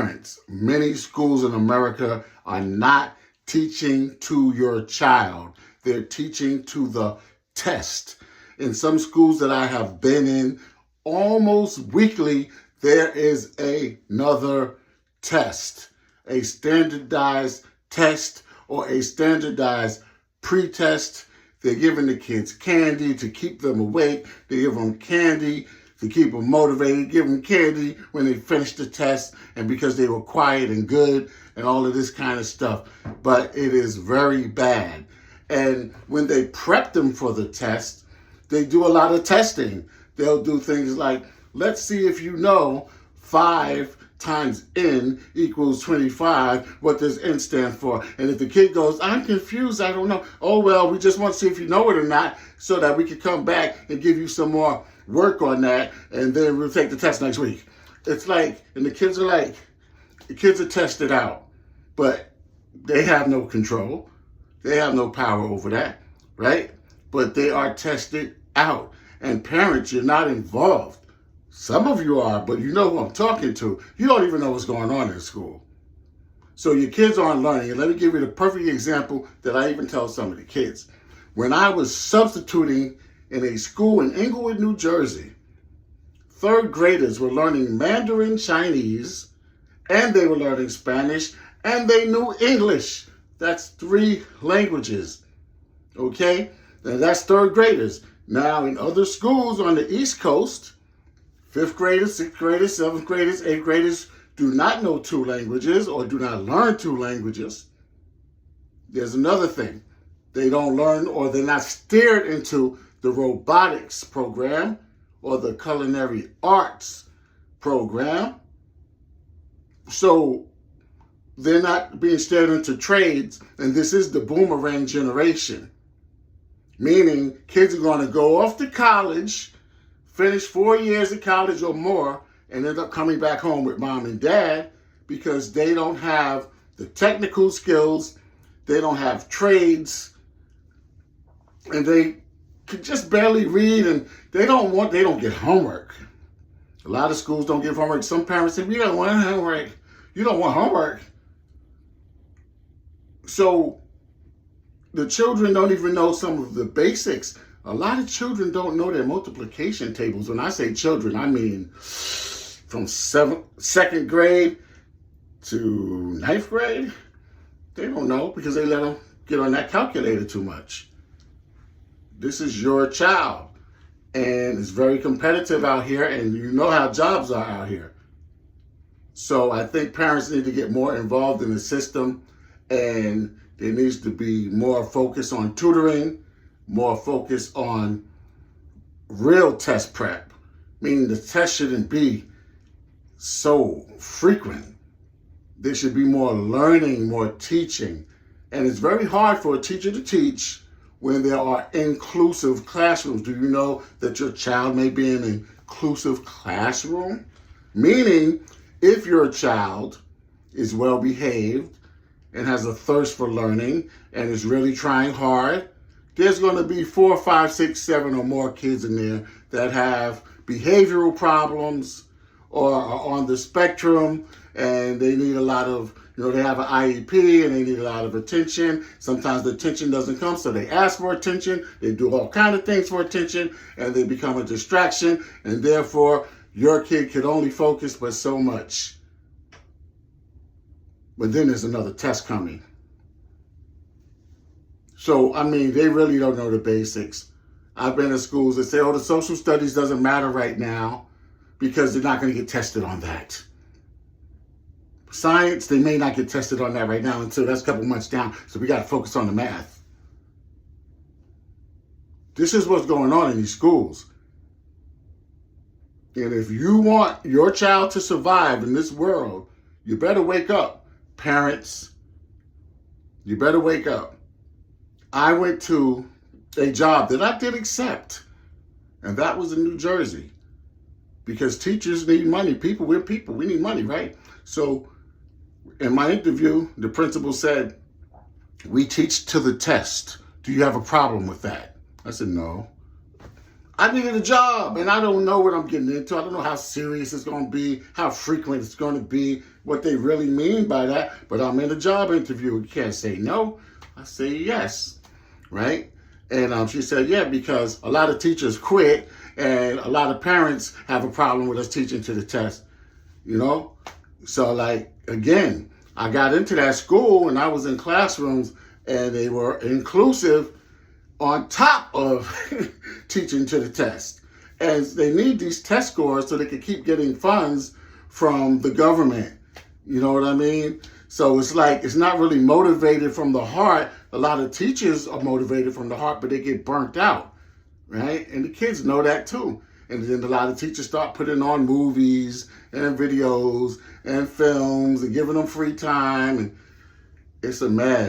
Parents, many schools in America are not teaching to your child. They're teaching to the test. In some schools that I have been in, almost weekly, there is another test, a standardized test or a standardized pre-test. They're giving the kids candy to keep them awake. They give them candy to keep them motivated, give them candy when they finish the test and because they were quiet and good and all of this kind of stuff. But it is very bad. And when they prep them for the test, they do a lot of testing. They'll do things like, let's see if you know 5 times n equals 25. What does n stand for? And if the kid goes, I'm confused, I don't know. Oh, well, we just want to see if you know it or not so that we can come back and give you some more work on that, and then we'll take the test next week. It's like, and the kids are tested out, but they have no control. They have no power over that, right? But they are tested out. And parents, you're not involved. Some of you are, but you know who I'm talking to. You don't even know what's going on in school. So your kids aren't learning. And let me give you the perfect example that I even tell some of the kids. When I was substituting in a school in Englewood, New Jersey, 3rd graders were learning Mandarin Chinese, and they were learning Spanish, and they knew English. That's 3 languages, okay? And that's 3rd graders. Now, in other schools on the East Coast, 5th graders, 6th graders, 7th graders, 8th graders do not know 2 languages or do not learn 2 languages. There's another thing. They don't learn or they're not steered into the robotics program or the culinary arts program. So they're not being steered into trades, and this is the boomerang generation. Meaning kids are going to go off to college, finish 4 years of college or more, and end up coming back home with mom and dad because they don't have the technical skills, they don't have trades, and they can just barely read, and they don't get homework. A lot of schools don't give homework. Some parents say, we don't want homework. You don't want homework. So the children don't even know some of the basics. A lot of children don't know their multiplication tables. When I say children, I mean from 2nd grade to 9th grade. They don't know because they let them get on that calculator too much. This is your child, and it's very competitive out here, and you know how jobs are out here. So I think parents need to get more involved in the system, and there needs to be more focus on tutoring, more focus on real test prep, meaning the test shouldn't be so frequent. There should be more learning, more teaching. And it's very hard for a teacher to teach when there are inclusive classrooms. Do you know that your child may be in an inclusive classroom? Meaning, if your child is well behaved and has a thirst for learning and is really trying hard, there's going to be 4, 5, 6, 7 or more kids in there that have behavioral problems or are on the spectrum, and they need a lot of, they have an IEP and they need a lot of attention. Sometimes the attention doesn't come, so they ask for attention. They do all kinds of things for attention, and they become a distraction, and therefore your kid could only focus but so much. But then there's another test coming. So, they really don't know the basics. I've been in schools that say, the social studies doesn't matter right now because they're not going to get tested on that. Science, they may not get tested on that right now until that's a couple months down. So we got to focus on the math. This is what's going on in these schools. And if you want your child to survive in this world, you better wake up, parents. You better wake up. I went to a job that I did accept, and that was in New Jersey, because teachers need money. We're people, we need money, right? So in my interview, the principal said, we teach to the test. Do you have a problem with that? I said, no. I needed a job, and I don't know what I'm getting into. I don't know how serious it's going to be, how frequent it's going to be. what they really mean by that, but I'm in a job interview. You can't say no. I say yes, right? And she said, yeah, because a lot of teachers quit and a lot of parents have a problem with us teaching to the test, you know? So, like, again, I got into that school and I was in classrooms and they were inclusive on top of teaching to the test. And they need these test scores so they can keep getting funds from the government. You know what I mean? So it's like, it's not really motivated from the heart. A lot of teachers are motivated from the heart, but they get burnt out, right? And the kids know that too. And then a lot of teachers start putting on movies and videos and films and giving them free time. And it's a mess.